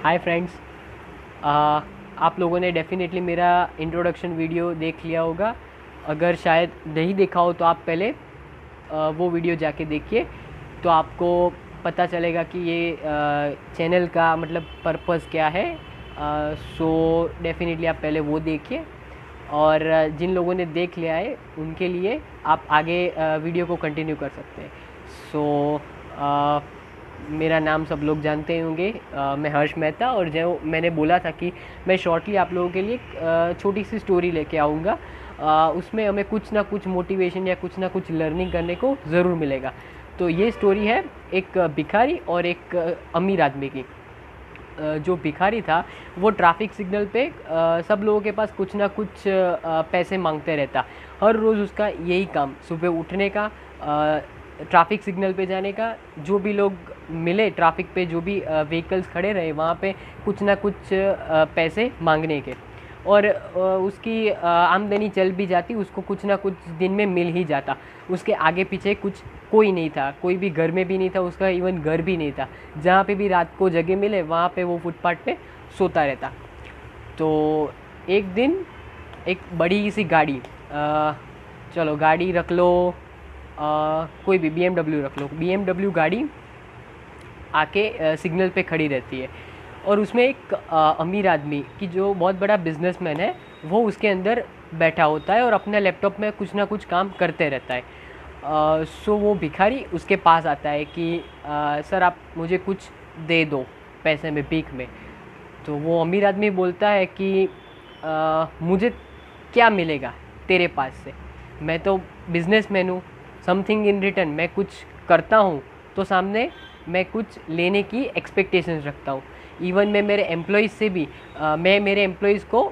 Hi friends. आप लोगों ने डेफिनेटली मेरा इंट्रोडक्शन वीडियो देख लिया होगा। अगर शायद नहीं देखा हो तो आप पहले वो वीडियो जाके देखिए, तो आपको पता चलेगा कि ये चैनल का मतलब पर्पस क्या है। सो डेफिनेटली आप पहले वो देखिए, और जिन लोगों ने देख लिया है उनके लिए आप आगे वीडियो को कंटिन्यू कर सकते हैं। सो मेरा नाम सब लोग जानते ही होंगे, मैं हर्ष मेहता। और जो मैंने बोला था कि मैं शॉर्टली आप लोगों के लिए छोटी सी स्टोरी लेके आऊँगा, उसमें हमें कुछ ना कुछ मोटिवेशन या कुछ ना कुछ लर्निंग करने को ज़रूर मिलेगा। तो ये स्टोरी है एक भिखारी और एक अमीर आदमी की। जो भिखारी था वो ट्रैफिक सिग्नल पे सब लोगों के पास कुछ ना कुछ पैसे मांगते रहता। हर रोज़ उसका यही काम, सुबह उठने का, ट्रैफिक सिग्नल पे जाने का, जो भी लोग मिले ट्रैफिक पे, जो भी व्हीकल्स खड़े रहे वहाँ पे कुछ ना कुछ पैसे मांगने के। और उसकी आमदनी चल भी जाती, उसको कुछ ना कुछ दिन में मिल ही जाता। उसके आगे पीछे कुछ कोई नहीं था, कोई भी घर में भी नहीं था, उसका इवन घर भी नहीं था। जहाँ पे भी रात को जगह मिले वहाँ पे वो फुटपाथ पे सोता रहता। तो एक दिन एक बड़ी सी गाड़ी, चलो गाड़ी रख लो, कोई भी BMW रख लो, BMW गाड़ी आके सिग्नल पे खड़ी रहती है। और उसमें एक अमीर आदमी की जो बहुत बड़ा बिजनेसमैन है वो उसके अंदर बैठा होता है और अपने लैपटॉप में कुछ ना कुछ काम करते रहता है। सो वो भिखारी उसके पास आता है कि सर आप मुझे कुछ दे दो पैसे में, भीख में। तो वो अमीर आदमी बोलता है कि मुझे क्या मिलेगा तेरे पास से, मैं तो बिजनेसमैन हूँ, समथिंग इन रिटर्न, मैं कुछ करता हूँ तो सामने मैं कुछ लेने की एक्सपेक्टेशंस रखता हूँ। इवन मैं मेरे एम्प्लॉइज़ से भी मैं मेरे एम्प्लॉइज़ को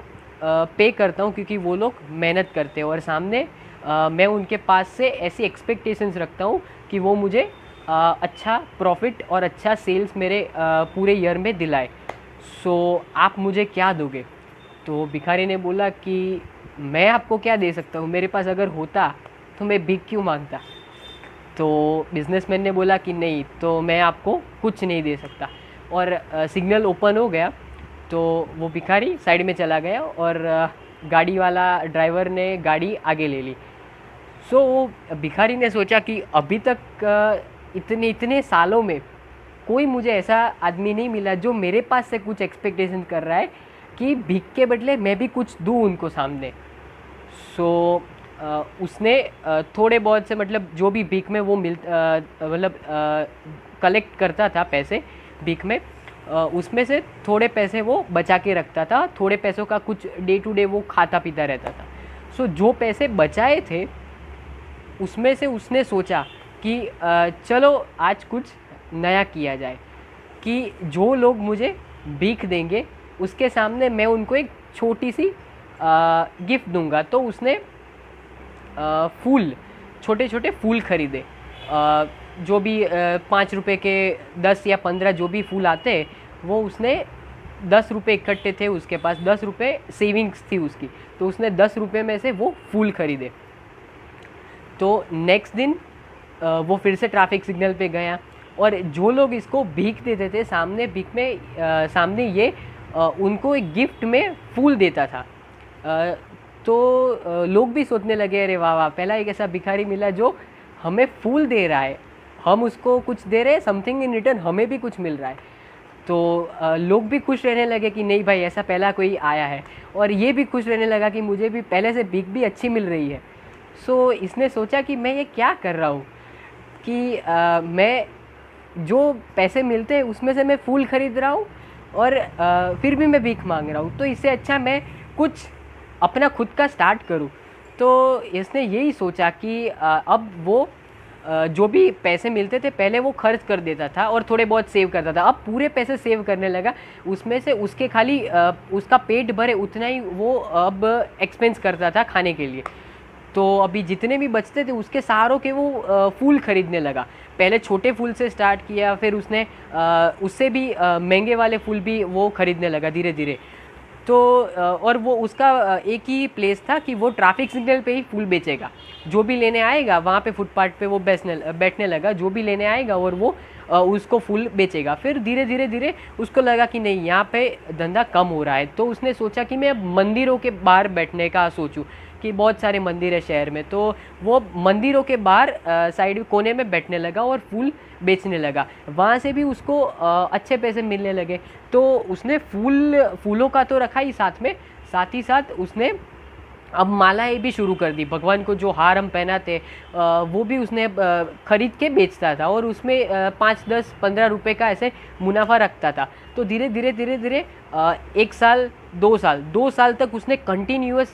पे करता हूँ क्योंकि वो लोग मेहनत करते हैं, और सामने मैं उनके पास से ऐसी एक्सपेक्टेशंस रखता हूँ कि वो मुझे अच्छा प्रॉफिट और अच्छा सेल्स मेरे पूरे ईयर में दिलाए। सो आप मुझे क्या दोगे? तो भिखारी ने बोला कि मैं आपको क्या दे सकता हूँ, मेरे पास अगर होता तो मैं भीख क्यों मांगता। तो बिजनेसमैन ने बोला कि नहीं, तो मैं आपको कुछ नहीं दे सकता। और सिग्नल ओपन हो गया तो वो भिखारी साइड में चला गया, और गाड़ी वाला ड्राइवर ने गाड़ी आगे ले ली। सो वो भिखारी ने सोचा कि अभी तक इतने इतने सालों में कोई मुझे ऐसा आदमी नहीं मिला जो मेरे पास से कुछ एक्सपेक्टेशन कर रहा है कि भीख के बदले मैं भी कुछ दूँ उनको सामने। सो उसने थोड़े बहुत से, मतलब जो भी भीख में वो मतलब कलेक्ट करता था पैसे भीख में, उसमें से थोड़े पैसे वो बचा के रखता था, थोड़े पैसों का कुछ डे टू डे वो खाता पीता रहता था। सो जो पैसे बचाए थे उसमें से उसने सोचा कि चलो आज कुछ नया किया जाए, कि जो लोग मुझे भीख देंगे उसके सामने मैं उनको एक छोटी सी गिफ्ट दूंगा। तो उसने फूल, छोटे छोटे फूल खरीदे, जो भी 5 रुपए के 10 या 15 जो भी फूल आते वो उसने 10 रुपये इकट्ठे थे उसके पास, 10 रुपये सेविंग्स थी उसकी, तो उसने 10 रुपये में से वो फूल खरीदे। तो नेक्स्ट दिन वो फिर से ट्रैफिक सिग्नल पे गया, और जो लोग इसको भीख देते थे सामने, भीख में सामने ये उनको एक गिफ्ट में फूल देता था। तो लोग भी सोचने लगे, अरे वाह वाह, पहला एक ऐसा भिखारी मिला जो हमें फूल दे रहा है, हम उसको कुछ दे रहे हैं, समथिंग इन रिटर्न हमें भी कुछ मिल रहा है। तो लोग भी खुश रहने लगे कि नहीं भाई, ऐसा पहला कोई आया है। और ये भी खुश रहने लगा कि मुझे भी पहले से भीख भी अच्छी मिल रही है। सो इसने सोचा कि मैं ये क्या कर रहा हूँ कि मैं जो पैसे मिलते हैं उसमें से मैं फूल खरीद रहा हूँ, और फिर भी मैं भीख मांग रहा हूँ, तो इससे अच्छा मैं कुछ अपना खुद का स्टार्ट करूँ। तो इसने यही सोचा कि अब वो जो भी पैसे मिलते थे पहले वो खर्च कर देता था और थोड़े बहुत सेव करता था, अब पूरे पैसे सेव करने लगा। उसमें से उसके खाली उसका पेट भरे उतना ही वो अब एक्सपेंस करता था खाने के लिए। तो अभी जितने भी बचते थे उसके सहारों के वो फूल खरीदने लगा। पहले छोटे फूल से स्टार्ट किया, फिर उसने उससे भी महंगे वाले फूल भी वो खरीदने लगा धीरे धीरे। तो और वो उसका एक ही प्लेस था कि वो ट्रैफिक सिग्नल पे ही फूल बेचेगा, जो भी लेने आएगा वहाँ पे फुटपाथ पे वो बैठने लगा, जो भी लेने आएगा और वो उसको फूल बेचेगा। फिर धीरे धीरे धीरे उसको लगा कि नहीं, यहाँ पे धंधा कम हो रहा है, तो उसने सोचा कि मैं अब मंदिरों के बाहर बैठने का सोचूं, कि बहुत सारे मंदिर है शहर में, तो वो मंदिरों के बाहर साइड कोने में बैठने लगा और फूल बेचने लगा। वहाँ से भी उसको अच्छे पैसे मिलने लगे। तो उसने फूलों का तो रखा ही साथ ही साथ उसने अब मालाएं भी शुरू कर दी। भगवान को जो हार हम पहनाते वो भी उसने खरीद के बेचता था, और उसमें 5, 10, 15 रुपए का ऐसे मुनाफा रखता था। तो धीरे धीरे 1 साल 2 साल तक उसने कंटिन्यूअस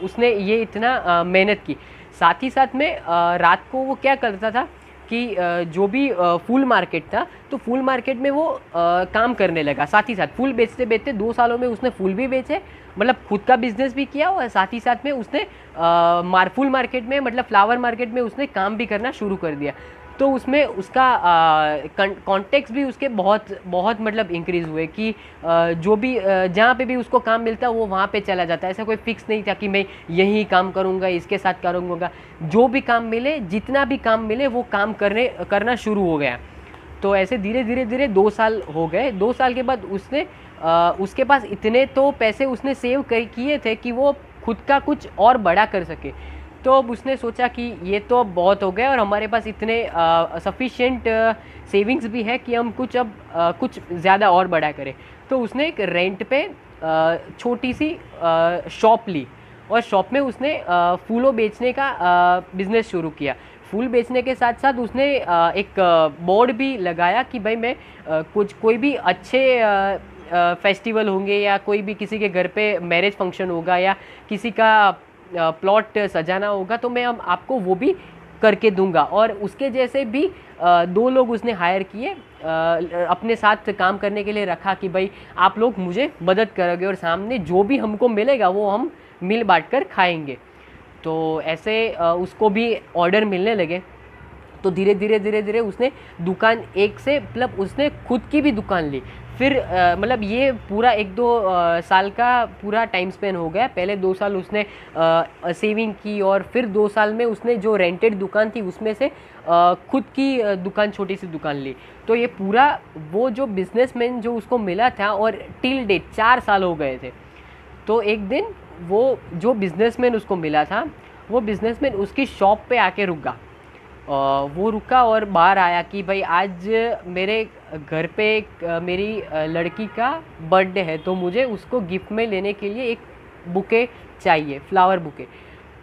उसने ये इतना मेहनत की। साथ ही साथ में रात को वो क्या करता था कि जो भी फूल मार्केट था, तो फूल मार्केट में वो काम करने लगा। साथ ही साथ फूल बेचते बेचते 2 सालों में उसने फूल भी बेचे, मतलब खुद का बिजनेस भी किया, और साथ ही साथ में उसने फूल मार्केट में, मतलब फ्लावर मार्केट में उसने काम भी करना शुरू कर दिया। तो उसमें उसका कॉन्टेक्ट्स भी उसके बहुत बहुत मतलब इंक्रीज़ हुए कि जो भी जहाँ पे भी उसको काम मिलता वो वहाँ पे चला जाता। ऐसा कोई फिक्स नहीं था कि मैं यही काम करूँगा, इसके साथ करूँगा। जो भी काम मिले, जितना भी काम मिले, वो काम करना शुरू हो गया। तो ऐसे धीरे धीरे 2 साल हो गए। 2 साल के बाद उसके पास इतने तो पैसे उसने सेव किए थे कि वो खुद का कुछ और बड़ा कर सके। तो अब उसने सोचा कि ये तो अब बहुत हो गया, और हमारे पास इतने सफिशिएंट सेविंग्स भी है कि हम कुछ ज़्यादा और बड़ा करें। तो उसने एक रेंट पे छोटी सी शॉप ली, और शॉप में उसने फूलों बेचने का बिज़नेस शुरू किया। फूल बेचने के साथ साथ उसने एक बोर्ड भी लगाया कि भाई मैं कोई भी अच्छे फेस्टिवल होंगे, या कोई भी किसी के घर पे मैरिज फंक्शन होगा, या किसी का प्लॉट सजाना होगा, तो मैं आपको वो भी करके दूंगा। और उसके जैसे भी 2 लोग उसने हायर किए, अपने साथ काम करने के लिए रखा कि भाई आप लोग मुझे मदद करोगे, और सामने जो भी हमको मिलेगा वो हम मिल बांट कर खाएंगे। तो ऐसे उसको भी ऑर्डर मिलने लगे। तो धीरे धीरे उसने दुकान एक से, मतलब उसने खुद की भी दुकान ली। फिर मतलब ये पूरा 1-2 साल का पूरा टाइम स्पेन हो गया। पहले 2 साल उसने सेविंग की, और फिर 2 साल में उसने जो रेंटेड दुकान थी उसमें से खुद की दुकान, छोटी सी दुकान ली। तो ये पूरा वो जो बिजनेसमैन जो उसको मिला था, और टिल डेट 4 साल हो गए थे। तो एक दिन वो जो बिजनेसमैन उसको मिला था, वो बिजनेसमैन उसकी शॉप पे आके रुका। वो रुका और बाहर आया कि भाई आज मेरे घर पे मेरी लड़की का बर्थडे है, तो मुझे उसको गिफ्ट में लेने के लिए एक बुके चाहिए, फ्लावर बुके।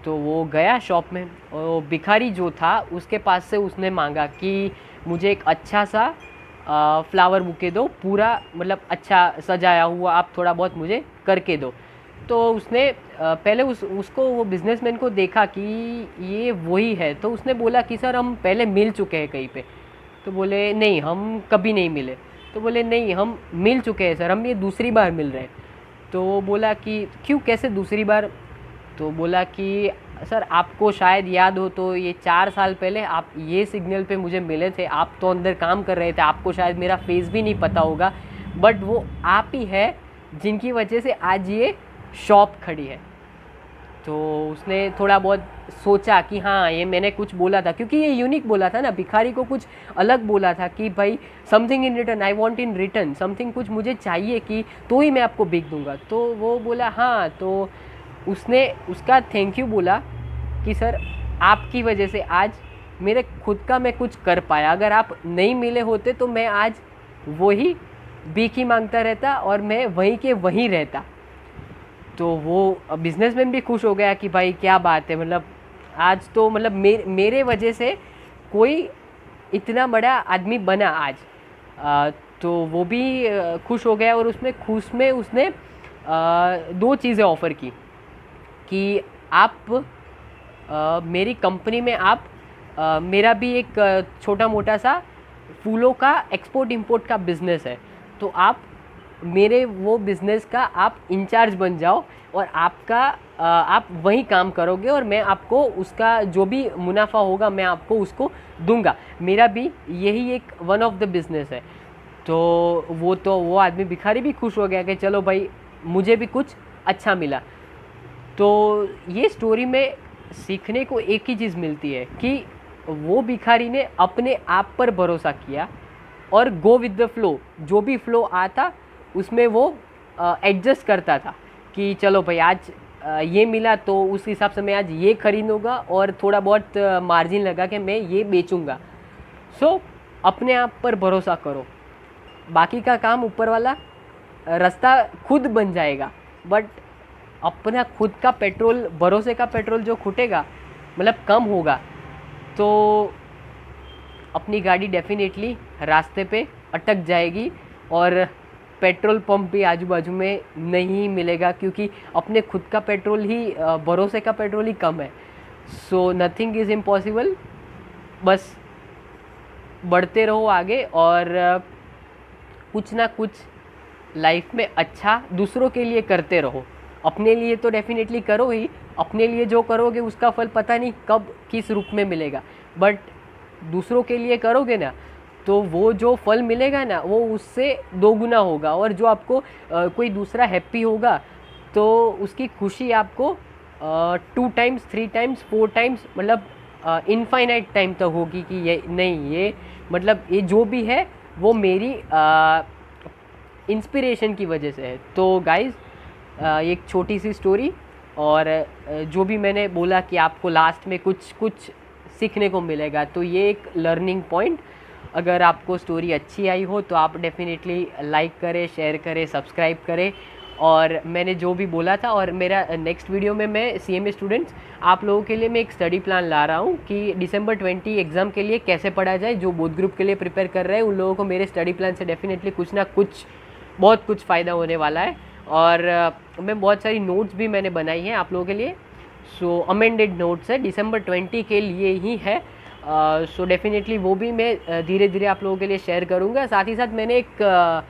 तो वो गया शॉप में, और भिखारी जो था उसके पास से उसने मांगा कि मुझे एक अच्छा सा फ्लावर बुके दो, पूरा मतलब अच्छा सजाया हुआ, आप थोड़ा बहुत मुझे करके दो। तो उसने पहले उसको वो बिजनेसमैन को देखा कि ये वही है। तो उसने बोला कि सर हम पहले मिल चुके हैं कहीं पे। तो बोले नहीं, हम कभी नहीं मिले। तो बोले नहीं, हम मिल चुके हैं सर, हम ये दूसरी बार मिल रहे हैं। तो बोला कि क्यों, कैसे दूसरी बार? तो बोला कि सर आपको शायद याद हो तो ये 4 साल पहले आप ये सिग्नल पे मुझे मिले थे, आप तो अंदर काम कर रहे थे, आपको शायद मेरा फेस भी नहीं पता होगा, बट वो आप ही है जिनकी वजह से आज ये शॉप खड़ी है। तो उसने थोड़ा बहुत सोचा कि हाँ ये मैंने कुछ बोला था, क्योंकि ये यूनिक बोला था ना, भिखारी को कुछ अलग बोला था कि भाई something in return, I want in return something, कुछ मुझे चाहिए कि तो ही मैं आपको बिक दूंगा। तो वो बोला हाँ। तो उसने उसका थैंक यू बोला कि सर आपकी वजह से आज मेरे खुद का मैं कुछ कर पाया, अगर आप नहीं मिले होते तो मैं आज वही भीख ही मांगता रहता और मैं वहीं के वहीं रहता। तो वो बिजनेसमैन भी खुश हो गया कि भाई क्या बात है, मतलब आज तो मतलब मेरे वजह से कोई इतना बड़ा आदमी बना आज। तो वो भी खुश हो गया, और उसने 2 चीज़ें ऑफ़र की कि आप मेरी कंपनी में आप मेरा भी एक छोटा मोटा सा फूलों का एक्सपोर्ट इंपोर्ट का बिज़नेस है, तो आप मेरे वो बिज़नेस का आप इंचार्ज बन जाओ, और आप वहीं काम करोगे, और मैं आपको उसका जो भी मुनाफा होगा मैं आपको उसको दूंगा। मेरा भी यही एक वन ऑफ द बिज़नेस है। तो वो आदमी भिखारी भी खुश हो गया कि चलो भाई मुझे भी कुछ अच्छा मिला। तो ये स्टोरी में सीखने को एक ही चीज़ मिलती है कि वो भिखारी ने अपने आप पर भरोसा किया और गो विद द फ्लो, जो भी फ्लो आता उसमें वो एडजस्ट करता था कि चलो भाई आज ये मिला तो उस हिसाब से मैं आज ये खरीदूँगा और थोड़ा बहुत मार्जिन लगा के मैं ये बेचूँगा। सो अपने आप पर भरोसा करो, बाकी का काम ऊपर वाला रास्ता खुद बन जाएगा। बट अपना खुद का पेट्रोल, भरोसे का पेट्रोल जो खुटेगा, मतलब कम होगा, तो अपनी गाड़ी डेफिनेटली रास्ते पे अटक जाएगी और पेट्रोल पंप भी आजू बाजू में नहीं मिलेगा, क्योंकि अपने खुद का पेट्रोल ही, भरोसे का पेट्रोल ही कम है। सो नथिंग इज़ इम्पॉसिबल, बस बढ़ते रहो आगे और कुछ ना कुछ लाइफ में अच्छा दूसरों के लिए करते रहो। अपने लिए तो डेफिनेटली करो ही, अपने लिए जो करोगे उसका फल पता नहीं कब किस रूप में मिलेगा, बट दूसरों के लिए करोगे ना तो वो जो फल मिलेगा ना वो उससे 2 गुना होगा। और जो आपको कोई दूसरा हैप्पी होगा तो उसकी खुशी आपको 2 टाइम्स, 3 टाइम्स, 4 टाइम्स, मतलब इनफाइनाइट टाइम तक होगी कि ये नहीं, ये मतलब ये जो भी है वो मेरी इंस्पिरेशन की वजह से है। तो गाइज़ एक छोटी सी स्टोरी, और जो भी मैंने बोला कि आपको लास्ट में कुछ कुछ सीखने को मिलेगा, तो ये एक लर्निंग पॉइंट। अगर आपको स्टोरी अच्छी आई हो तो आप डेफिनेटली लाइक करें, शेयर करें, सब्सक्राइब करें। और मैंने जो भी बोला था, और मेरा नेक्स्ट वीडियो में मैं CMA स्टूडेंट्स आप लोगों के लिए मैं एक स्टडी प्लान ला रहा हूँ कि दिसंबर 20 एग्ज़ाम के लिए कैसे पढ़ा जाए। जो बोथ ग्रुप के लिए प्रिपेयर कर रहे हैं उन लोगों को मेरे स्टडी प्लान से डेफिनेटली कुछ ना कुछ, बहुत कुछ फ़ायदा होने वाला है। और मैं बहुत सारी नोट्स भी मैंने बनाई हैं आप लोगों के लिए। सो अमेंडेड नोट्स है, दिसंबर 20 के लिए ही है। सो डेफिनेटली वो भी मैं धीरे धीरे आप लोगों के लिए शेयर करूँगा। साथ ही साथ मैंने एक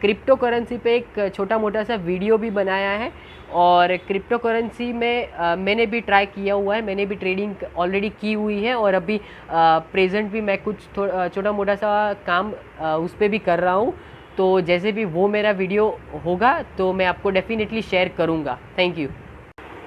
क्रिप्टो करेंसी पे एक छोटा मोटा सा वीडियो भी बनाया है, और क्रिप्टो करेंसी में मैंने भी ट्राई किया हुआ है, मैंने भी ट्रेडिंग ऑलरेडी की हुई है, और अभी प्रेजेंट भी मैं कुछ छोटा मोटा सा काम उस पर भी कर रहा हूँ। तो जैसे भी वो मेरा वीडियो होगा तो मैं आपको डेफिनेटली शेयर करूँगा। Thank you.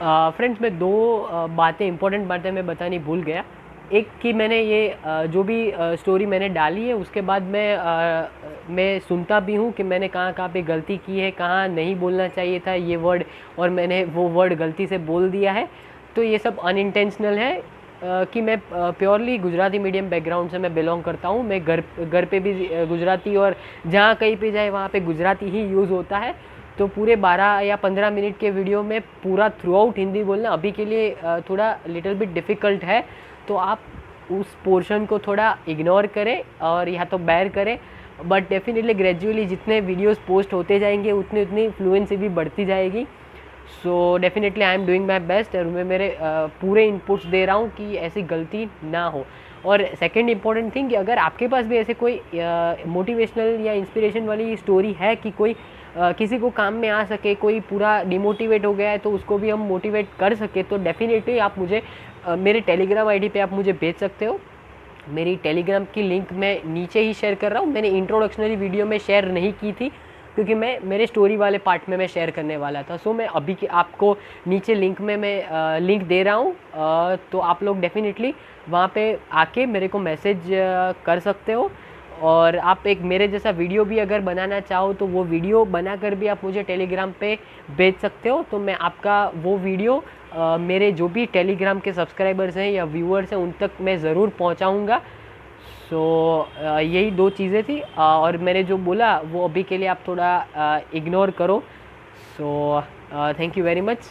फ्रेंड्स, मैं 2 बातें, इंपॉर्टेंट बातें मैं बतानी भूल गया। एक कि मैंने ये जो भी स्टोरी मैंने डाली है उसके बाद मैं सुनता भी हूँ कि मैंने कहाँ कहाँ पे गलती की है, कहाँ नहीं बोलना चाहिए था ये वर्ड, और मैंने वो वर्ड गलती से बोल दिया है। तो ये सब अनइंटेंशनल है कि मैं प्योरली गुजराती मीडियम बैकग्राउंड से मैं बिलोंग करता हूँ। मैं घर पे भी गुजराती, और जहाँ कहीं पे जाए वहाँ पे गुजराती ही यूज़ होता है। तो पूरे 12 या 15 मिनट के वीडियो में पूरा थ्रू आउट हिंदी बोलना अभी के लिए थोड़ा लिटिल बिट डिफ़िकल्ट है। तो आप उस पोर्शन को थोड़ा इग्नोर करें और या तो बैर करें, बट डेफिनेटली ग्रेजुअली जितने वीडियोस पोस्ट होते जाएंगे उतनी उतनी फ्लुएंसी भी बढ़ती जाएगी। So definitely I am doing my best, और मैं मेरे पूरे इनपुट्स दे रहा हूँ कि ऐसी गलती ना हो। और सेकंड इम्पॉर्टेंट थिंग कि अगर आपके पास भी ऐसे कोई मोटिवेशनल या इंस्पिरेशन वाली स्टोरी है कि कोई किसी को काम में आ सके, कोई पूरा डिमोटिवेट हो गया है तो उसको भी हम मोटिवेट कर सके, तो डेफिनेटली आप मुझे मेरे टेलीग्राम आईडी पे आप मुझे भेज सकते हो। मेरी टेलीग्राम की लिंक मैं नीचे ही शेयर कर रहा हूँ। मैंने इंट्रोडक्शनरी वीडियो में शेयर नहीं की थी क्योंकि मैं मेरे स्टोरी वाले पार्ट में मैं शेयर करने वाला था। सो मैं अभी के आपको नीचे लिंक में मैं लिंक दे रहा हूँ, तो आप लोग डेफिनेटली वहाँ पे आके मेरे को मैसेज कर सकते हो। और आप एक मेरे जैसा वीडियो भी अगर बनाना चाहो तो वो वीडियो बनाकर भी आप मुझे टेलीग्राम पे भेज सकते हो। तो मैं आपका वो वीडियो मेरे जो भी टेलीग्राम के सब्सक्राइबर्स हैं या व्यूअर्स हैं उन तक मैं ज़रूर पहुंचाऊंगा। सो यही 2 चीज़ें थी, और मैंने जो बोला वो अभी के लिए आप थोड़ा इग्नोर करो। So thank you very much.